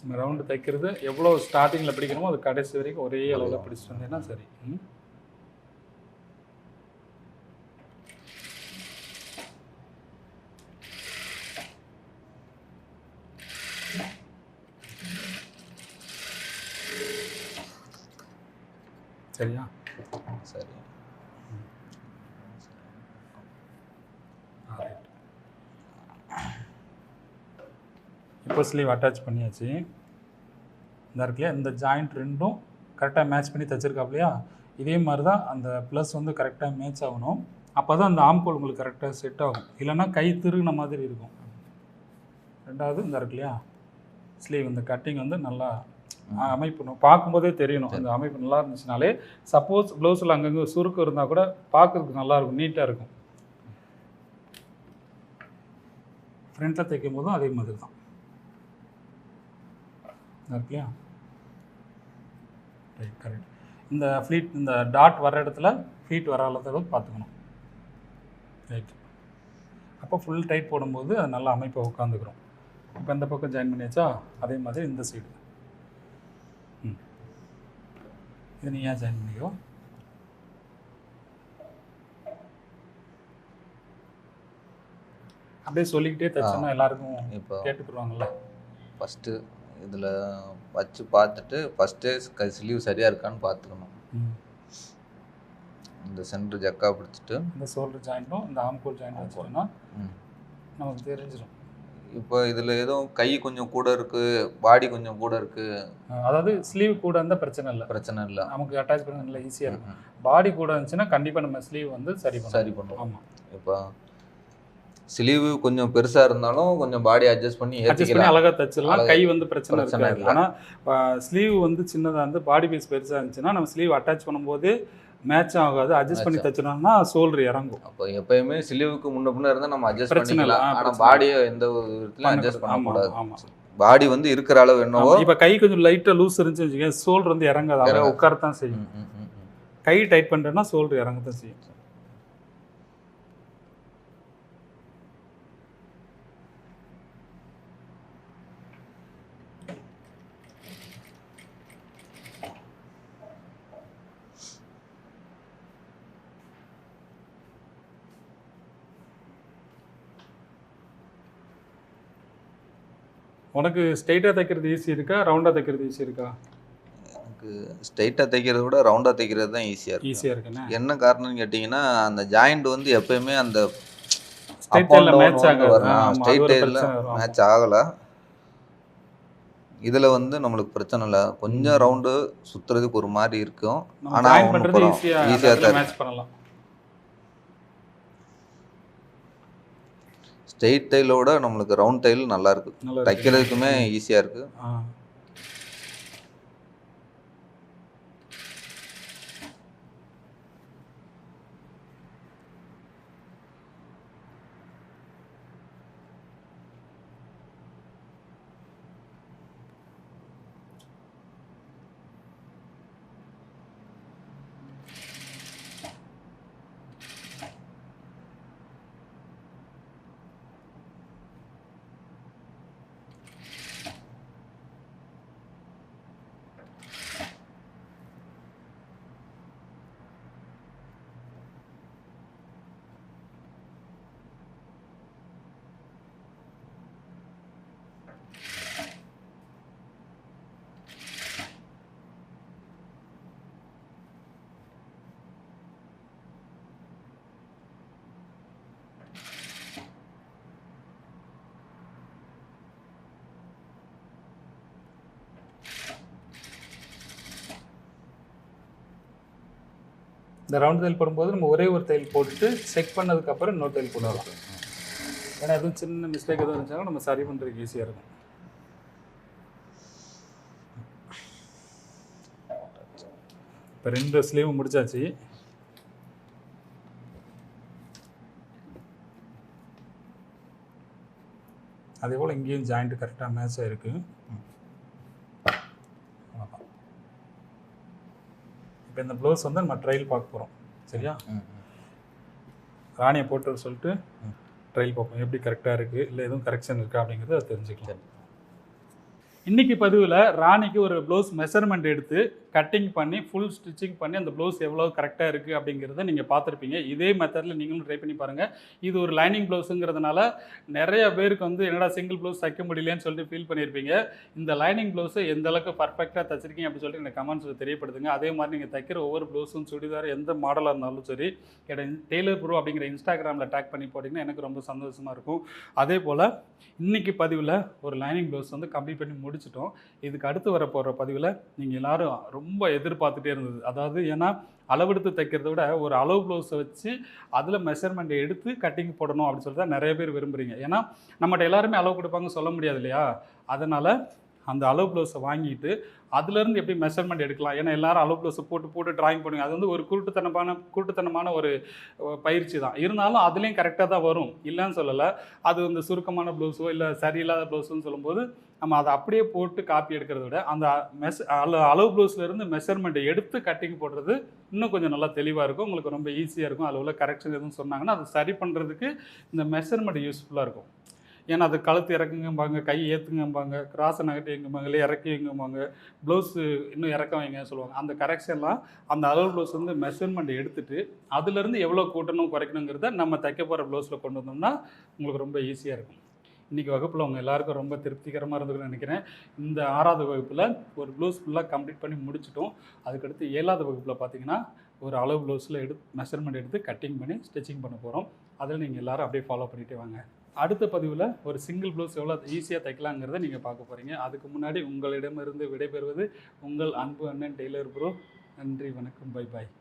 நம்ம ரவுண்டு தைக்கிறது எவ்வளோ ஸ்டார்டிங்கில் பிடிக்கணுமோ அது கடைசி வரைக்கும் ஒரே அளவில் பிடிச்சிட்டு வந்தீங்கன்னா சரி. சரியா? சரி. இப்போ ஸ்லீவ் அட்டாச் பண்ணியாச்சு. இந்த இருக்குல்லையா, இந்த ஜாயிண்ட் ரெண்டும் கரெக்டாக மேட்ச் பண்ணி தைச்சிருக்காப்லையா, இதே மாதிரி தான் அந்த ப்ளஸ் வந்து கரெக்டாக மேட்ச் ஆகணும். அப்போ தான் அந்த ஆம்கோல் உங்களுக்கு கரெக்டாக செட் ஆகும். இல்லைன்னா கை திருகின மாதிரி இருக்கும். ரெண்டாவது இந்த இருக்குல்லையா ஸ்லீவ், இந்த கட்டிங் வந்து நல்லா அமைப்பு பார்க்கும்போதே தெரியணும். அந்த அமைப்பு நல்லா இருந்துச்சுனாலே சப்போஸ் ப்ளவுஸில் அங்கங்கே சுருக்கம் இருந்தால் கூட பார்க்குறதுக்கு நல்லாயிருக்கும், நீட்டாக இருக்கும். ஃப்ரண்ட்டில் தைக்கும் போதும் அதே மாதிரி தான் இல்லையா? Right, correct. இந்த ஃப்ளீட், இந்த டாட் வர இடத்துல ஃபீட் வர அளவுக்கு பார்த்துக்கணும். ரைட். அப்போ ஃபுல் டைட் போடும்போது அது நல்லா அமைப்பை உட்காந்துக்கிறோம். இப்போ இந்த பக்கம் ஜாயின் பண்ணியாச்சா, அதே மாதிரி இந்த சைடு இது நீ ஏன் ஜாயின் பண்ணிக்கோ. அப்படியே சொல்லிக்கிட்டே தைச்சோன்னா எல்லாருக்கும் இப்போ கேட்டுக்குருவாங்கல்ல. ஃபஸ்ட்டு இதில் வச்சு பார்த்துட்டு ஃபஸ்ட்டே ஸ்லீவ் சரியாக இருக்கான்னு பார்த்துக்கணும். இந்த சென்டர் ஜக்கா பிடிச்சிட்டு இந்த ஷோல்டர் ஜாயிண்ட்டும் இந்த ஆம்கோல் ஜாயிண்ட் வச்சோம்னா நமக்கு தெரிஞ்சிடும். இப்போ இதில் எதுவும் கை கொஞ்சம் கூட இருக்குது, பாடி கொஞ்சம் கூட இருக்குது, அதாவது ஸ்லீவ் கூட இருந்தால் பிரச்சனை இல்லை, நமக்கு அட்டாச் பண்ண நல்லா ஈஸியாக இருக்கும். பாடி கூட இருந்துச்சுன்னா கண்டிப்பாக நம்ம ஸ்லீவ் வந்து சரி பண்ணுவோம். ஆமாம். இப்போ ஸ்லீவ் கொஞ்சம் பெருசாக இருந்தாலும் கொஞ்சம் பாடி அட்ஜஸ்ட் பண்ணி அழகாக தைச்சிடலாம். கை வந்து பிரச்சனை இருக்காது. ஆனால் ஸ்லீவ் வந்து சின்னதாக இருந்து பாடி பீஸ் பெருசாக இருந்துச்சுன்னா நம்ம ஸ்லீவ் அட்டாச் பண்ணும்போது மேட்ச் ஆகாது. அட்ஜஸ்ட் பண்ணி தைச்சிடோம்னா ஷோல்டர் இறங்கும். அப்போ எப்பயுமே ஸ்லீவுக்கு முன்ன பின்ன இருந்தால் நம்ம அட்ஜஸ்ட் பண்ணிக்கலாம். ஆனால் பாடியை எந்த விதத்துலையும் அட்ஜஸ்ட் பண்ணக்கூடாது. ஆமாம், பாடி வந்து இருக்கிற அளவு என்னவோ. இப்போ கை கொஞ்சம் லைட்டாக லூஸ் இருந்துச்சு வச்சுக்கோங்க, ஷோல்டர் வந்து இறங்காது, அழகாக உட்காரத்தான் செய்யும். கை டைட் பண்ணுறேன்னா ஷோல்டர் இறங்கத்தான் செய்யும். உனக்கு ஸ்ட்ரைட்டாக தைக்கிறது ஈஸி இருக்கா, ரவுண்டாக தைக்கிறது ஈஸி இருக்கா? எனக்கு ஸ்ட்ரைட்டாக தைக்கிறத விட ரவுண்டாக தைக்கிறது தான் ஈஸியாக இருக்குண்ணா. என்ன காரணம்னு கேட்டிங்கன்னா, அந்த ஜாயிண்ட் வந்து எப்பயுமே அந்த ஸ்ட்ரைட்டில் மேட்ச் ஆகலை. இதில் வந்து நம்மளுக்கு பிரச்சனை இல்லை. கொஞ்சம் ரவுண்டு சுற்றுறதுக்கு ஒரு மாதிரி இருக்கும், ஆனால் ஈஸியாக மேட்ச் பண்ணலாம். ஸ்ட்ரெயிட் டைலோட நம்மளுக்கு ரவுண்ட் டைல் நல்லா இருக்கு, தைக்கிறதுக்குமே ஈஸியாக இருக்கு. இந்த ரவுண்ட் தையல் போடும்போது நம்ம ஒரே ஒரு தையல் போட்டுட்டு செக் பண்ணதுக்கப்புறம் இன்னொரு தையல் போடலாம். ஏன்னா எதுவும் சின்ன மிஸ்டேக் எதுவும் இருந்துச்சாலும் நம்ம சரி பண்ணுறதுக்கு ஈஸியாக இருக்கும். இப்போ 2 ஸ்லீவ் முடிச்சாச்சு. அதே போல் இங்கேயும் ஜாயிண்ட் கரெக்டாக மேட்ச் ஆகிருக்கு. இப்போ இந்த ப்ளவுஸ் வந்து நம்ம ட்ரையல் பார்க்க போகிறோம், சரியா? ராணியை போட்டு சொல்லிட்டு ட்ரையல் பார்ப்போம், எப்படி கரெக்டாக இருக்குது இல்லை எதுவும் கரெக்ஷன் இருக்கா அப்படிங்கிறத தெரிஞ்சுக்கலாம். இன்றைக்கி பதிவில் ராணிக்கு ஒரு ப்ளவுஸ் மெஷர்மெண்ட் எடுத்து கட்டிங் பண்ணி ஃபுல் ஸ்டிச்சிங் பண்ணி அந்த ப்ளவுஸ் எவ்வளோ கரெக்டாக இருக்குது அப்படிங்கிறத நீங்கள் பார்த்துருப்பீங்க. இதே மெத்தடில் நீங்களும் ட்ரை பண்ணி பாருங்கள். இது ஒரு லைனிங் ப்ளவுஸுங்கிறதுனால நிறைய பேருக்கு வந்து என்னடா சிங்கிள் ப்ளவுஸ் தைக்க முடியலன்னு சொல்லிட்டு ஃபீல் பண்ணியிருப்பீங்க. இந்த லைனிங் ப்ளவுஸை எந்த அளவுக்கு பர்ஃபெக்டாக தைச்சிருக்கீங்க அப்படின்னு சொல்லிட்டு எனக்கு கமெண்ட்ஸில் தெரியப்படுத்துங்க. அதே மாதிரி நீங்கள் தைக்கிற ஒவ்வொரு ப்ளவுஸும் சுடிதார் எந்த மாடலாக இருந்தாலும் சரி, டெய்லர் ப்ரோ அப்படிங்கிற இன்ஸ்டாகிராமில் டேக் பண்ணி போட்டிங்கன்னா எனக்கு ரொம்ப சந்தோஷமாக இருக்கும். அதே போல் இன்றைக்கி பதிவில் ஒரு லைனிங் ப்ளவுஸ் வந்து கம்ப்ளீட் பண்ணி முடிச்சிட்டோம். இதுக்கு அடுத்து வர போகிற பதிவில் நீங்கள் எல்லோரும் ரொம்ப எதிர்பார்த்துட்டே இருந்தது, அதாவது ஏன்னா அளவெடுத்து தைக்கிறத விட ஒரு அளவு ப்ளவுஸை வச்சு அதில் மெஷர்மெண்ட்டை எடுத்து கட்டிங் போடணும் அப்படின்னு சொல்லிட்டு தான் நிறைய பேர் விரும்புகிறீங்க. ஏன்னா நம்மகிட்ட எல்லாருமே அளவு கொடுப்பாங்க சொல்ல முடியாது இல்லையா? அதனால் அந்த அளவு ப்ளவுஸை வாங்கிட்டு அதுலேருந்து எப்படி மெஷர்மெண்ட் எடுக்கலாம். ஏன்னா எல்லாரும் அளவு ப்ளவுஸை போட்டு டிராயிங் பண்ணுங்க. அது வந்து ஒரு குருட்டுத்தனமான ஒரு பயிற்சி தான். இருந்தாலும் அதுலேயும் கரெக்டாக தான் வரும், இல்லைன்னு சொல்லலை. அது வந்து சுருக்கமான ப்ளவுஸோ இல்லை சரியில்லாத ப்ளவுஸுன்னு சொல்லும்போது நம்ம அதை அப்படியே போட்டு காப்பி எடுக்கிறத விட அந்த அளவு ப்ளவுஸ்லேருந்து மெஷர்மெண்ட்டை எடுத்து கட்டிங் போடுறது இன்னும் கொஞ்சம் நல்லா தெளிவாக இருக்கும், உங்களுக்கு ரொம்ப ஈஸியாக இருக்கும். அதில் உள்ள கரெக்ஷன் எதுவும் சொன்னாங்கன்னா அதை சரி பண்ணுறதுக்கு இந்த மெஷர்மெண்ட் யூஸ்ஃபுல்லாக இருக்கும். ஏன்னா அது கழுத்து இறக்குங்கம்பாங்க, கை ஏற்றுங்கம்பாங்க, கிராஸை நகட்டிங்கம்பாங்க, இல்லை இறக்கி வைங்கம்பாங்க, ப்ளவுஸு இன்னும் இறக்க வைங்க சொல்லுவாங்க. அந்த கரெக்ஷன்லாம் அந்த அளவு ப்ளவுஸ் வந்து மெஷர்மெண்ட் எடுத்துகிட்டு அதுலேருந்து எவ்வளோ கூட்டணும் குறைக்கணுங்கிறத நம்ம தைக்க போகிற ப்ளவுஸில் கொண்டு வந்தோம்னா உங்களுக்கு ரொம்ப ஈஸியாக இருக்கும். இன்றைக்கி வகுப்பில் உங்கள் எல்லாருக்கும் ரொம்ப திருப்திகரமாக இருந்ததுன்னு நினைக்கிறேன். இந்த 6வது வகுப்பில் ஒரு ப்ளவுஸ் ஃபுல்லாக கம்ப்ளீட் பண்ணி முடிச்சிட்டோம். அதுக்கடுத்து 7வது வகுப்பில் பார்த்தீங்கன்னா ஒரு அளவு ப்ளவுஸில் மெஷர்மெண்ட் எடுத்து கட்டிங் பண்ணி ஸ்டிச்சிங் பண்ண போகிறோம். அதில் நீங்கள் எல்லோரும் அப்படியே ஃபாலோ பண்ணிகிட்டே வாங்க. அடுத்த பதிவில் ஒரு சிங்கிள் ப்ளவுஸ் எவ்வளோ ஈஸியாக தைக்கலாங்கிறத நீங்கள் பார்க்க போகிறீங்க. அதுக்கு முன்னாடி உங்களிடமிருந்து விடைபெறுவது உங்கள் அன்பு அண்ணன் டெய்லர் ப்ரோ. நன்றி, வணக்கம், பை பாய்.